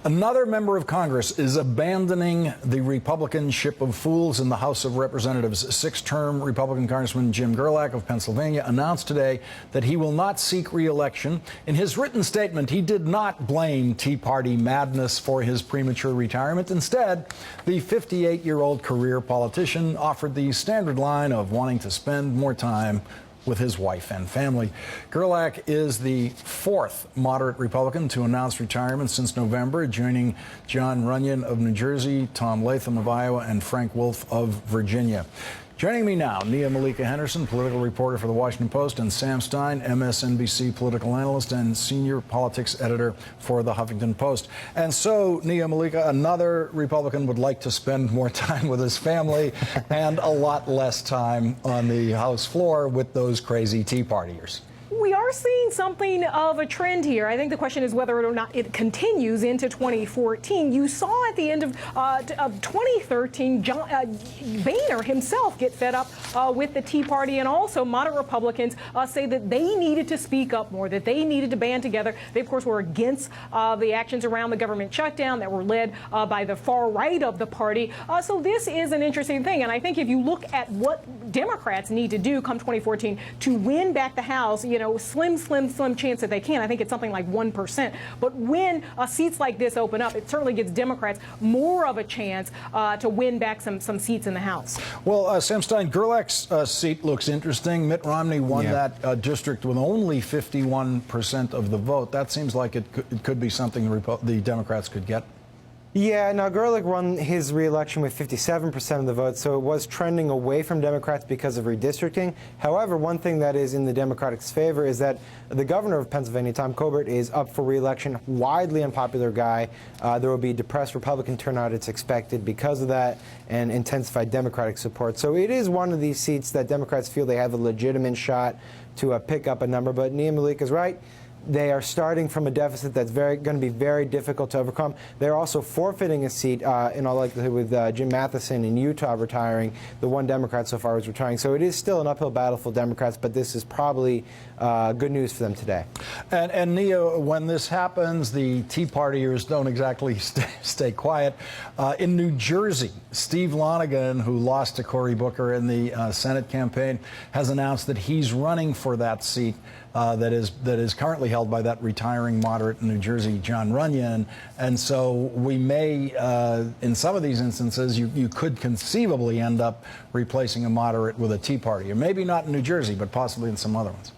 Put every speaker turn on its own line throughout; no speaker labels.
Another member of Congress is abandoning the Republican ship of fools in the House of Representatives. Six-term Republican Congressman Jim Gerlach of Pennsylvania announced today that he will not seek re-election. In his written statement, he did not blame Tea Party madness for his premature retirement. Instead, the 58-year-old career politician offered the standard line of wanting to spend more time with his wife and family. Gerlach is the fourth moderate Republican to announce retirement since November, joining Jon Runyon of New Jersey, Tom Latham of Iowa, and Frank Wolf of Virginia. Joining me now, Nia Malika Henderson, political reporter for The Washington Post, and Sam Stein, MSNBC political analyst and senior politics editor for The Huffington Post. And so, Nia Malika, another Republican would like to spend more time with his family and a lot less time on the House floor with those crazy Tea Partiers.
We are seeing something of a trend here. I think the question is whether or not it continues into 2014. You saw at the end of 2013, Boehner himself get fed up with the Tea Party, and also moderate Republicans say that they needed to speak up more, that they needed to band together. They, of course, were against the actions around the government shutdown that were led by the far right of the party. So this is an interesting thing. And I think if you look at what Democrats need to do come 2014 to win back the House, slim chance that they can. I think it's something like 1%. But when seats like this open up, it certainly gives Democrats more of a chance to win back some seats in the House.
Well, Sam Stein, Gerlach's seat looks interesting. Mitt Romney won that district with only 51% of the vote. That seems like it could be something the Democrats could get.
Yeah, now Gerlach won his re-election with 57% of the vote, so it was trending away from Democrats because of redistricting. However, one thing that is in the Democrats' favor is that the governor of Pennsylvania, Tom Colbert, is up for re-election, widely unpopular guy. There will be depressed Republican turnout, it's expected, because of that, and intensified Democratic support. So it is one of these seats that Democrats feel they have a legitimate shot to pick up a number. But Nia Malika is right. They are starting from a deficit that's going to be very difficult to overcome. They're also forfeiting a seat in all likelihood with Jim Matheson in Utah retiring. The one Democrat so far is retiring. So it is still an uphill battle for Democrats, but this is probably good news for them today.
And Nia, when this happens, the Tea Partiers don't exactly stay quiet. In New Jersey, Steve Lonegan, who lost to Cory Booker in the Senate campaign, has announced that he's running for that seat that is currently held by that retiring moderate in New Jersey, Jon Runyon. And so we may, in some of these instances, you could conceivably end up replacing a moderate with a Tea Party. Or maybe not in New Jersey, but possibly in some other ones.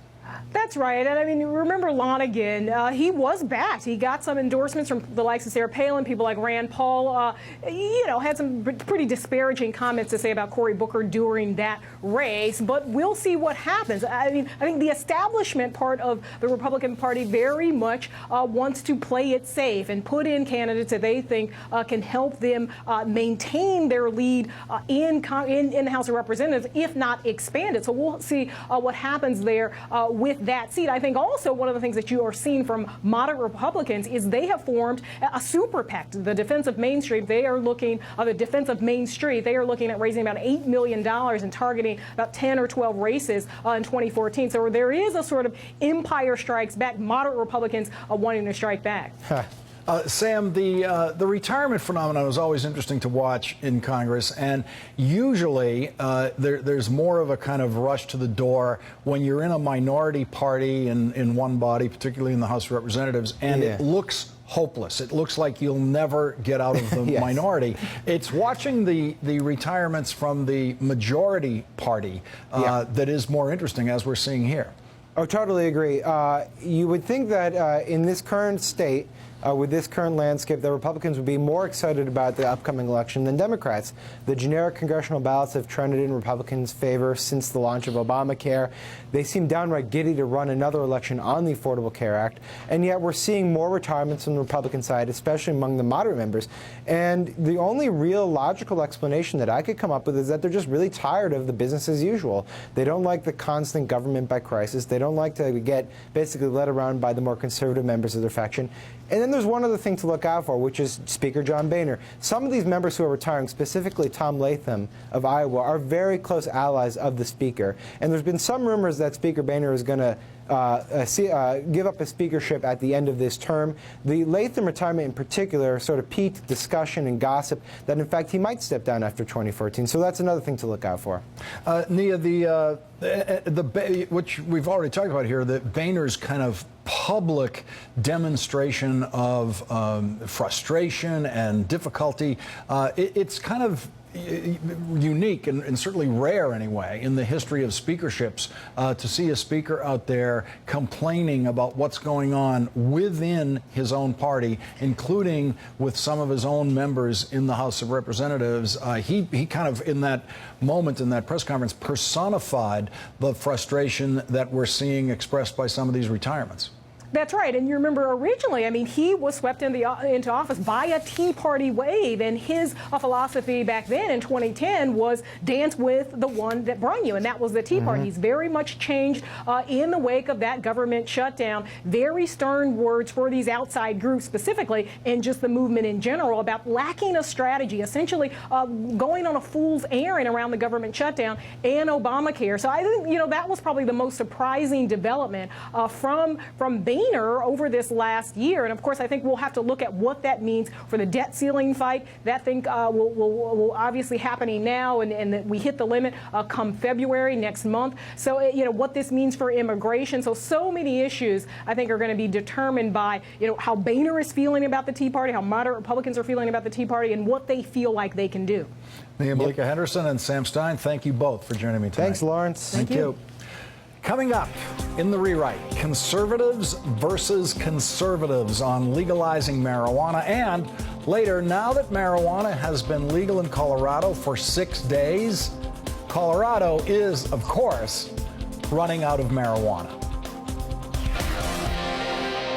That's right. And I mean, remember Lonegan, he was backed. He got some endorsements from the likes of Sarah Palin, people like Rand Paul, had some pretty disparaging comments to say about Cory Booker during that race. But we'll see what happens. I mean, I think the establishment part of the Republican Party very much wants to play it safe and put in candidates that they think can help them maintain their lead in the House of Representatives, if not expand it. So we'll see what happens there with that seat. I think also one of the things that you are seeing from moderate Republicans is they have formed a super PAC, the Defense of Main Street. They are looking the Defense of Main Street. They are looking at raising about $8 million and targeting about 10 or 12 races in 2014. So there is a sort of Empire Strikes Back, moderate Republicans wanting to strike back.
Sam, the retirement phenomenon is always interesting to watch in Congress, and usually there's more of a kind of rush to the door when you're in a minority party in one body, particularly in the House of Representatives, and it looks hopeless. It looks like you'll never get out of the minority. It's watching the retirements from the majority party that is more interesting, as we're seeing here.
Oh, totally agree. You would think that in this current state, with this current landscape, the Republicans would be more excited about the upcoming election than Democrats. The generic congressional ballots have trended in Republicans' favor since the launch of Obamacare. They seem downright giddy to run another election on the Affordable Care Act, and yet we're seeing more retirements on the Republican side, especially among the moderate members. And the only real logical explanation that I could come up with is that they're just really tired of the business as usual. They don't like the constant government by crisis. They don't like to get basically led around by the more conservative members of their faction. And then there's one other thing to look out for, which is Speaker John Boehner. Some of these members who are retiring, specifically Tom Latham of Iowa, are very close allies of the Speaker. And there's been some rumors that Speaker Boehner is going to give up his speakership at the end of this term. The Latham retirement in particular sort of piqued discussion and gossip that, in fact, he might step down after 2014. So that's another thing to look out for.
Nia, which we've already talked about here, that Boehner's kind of public demonstration of frustration and difficulty, it's kind of unique and certainly rare anyway in the history of speakerships to see a speaker out there complaining about what's going on within his own party, including with some of his own members in the House of Representatives. He kind of, in that moment, in that press conference, personified the frustration that we're seeing expressed by some of these retirements.
That's right. And you remember originally, I mean, he was swept into office by a Tea Party wave. And his philosophy back then in 2010 was dance with the one that brung you. And that was the Tea Party. He's very much changed in the wake of that government shutdown. Very stern words for these outside groups specifically, and just the movement in general, about lacking a strategy, essentially going on a fool's errand around the government shutdown and Obamacare. So I think, you know, that was probably the most surprising development from Boehner over this last year. And of course, I think we'll have to look at what that means for the debt ceiling fight. That thing will obviously happening now, and that we hit the limit come February next month. So, you know, what this means for immigration. So many issues, I think, are going to be determined by, you know, how Boehner is feeling about the Tea Party, how moderate Republicans are feeling about the Tea Party, and what they feel like they can do.
Nia Malika Henderson and Sam Stein, thank you both for joining me tonight.
Thanks, Lawrence.
Thank you. Coming up in The Rewrite, conservatives versus conservatives on legalizing marijuana. And later, now that marijuana has been legal in Colorado for 6 days, Colorado is, of course, running out of marijuana.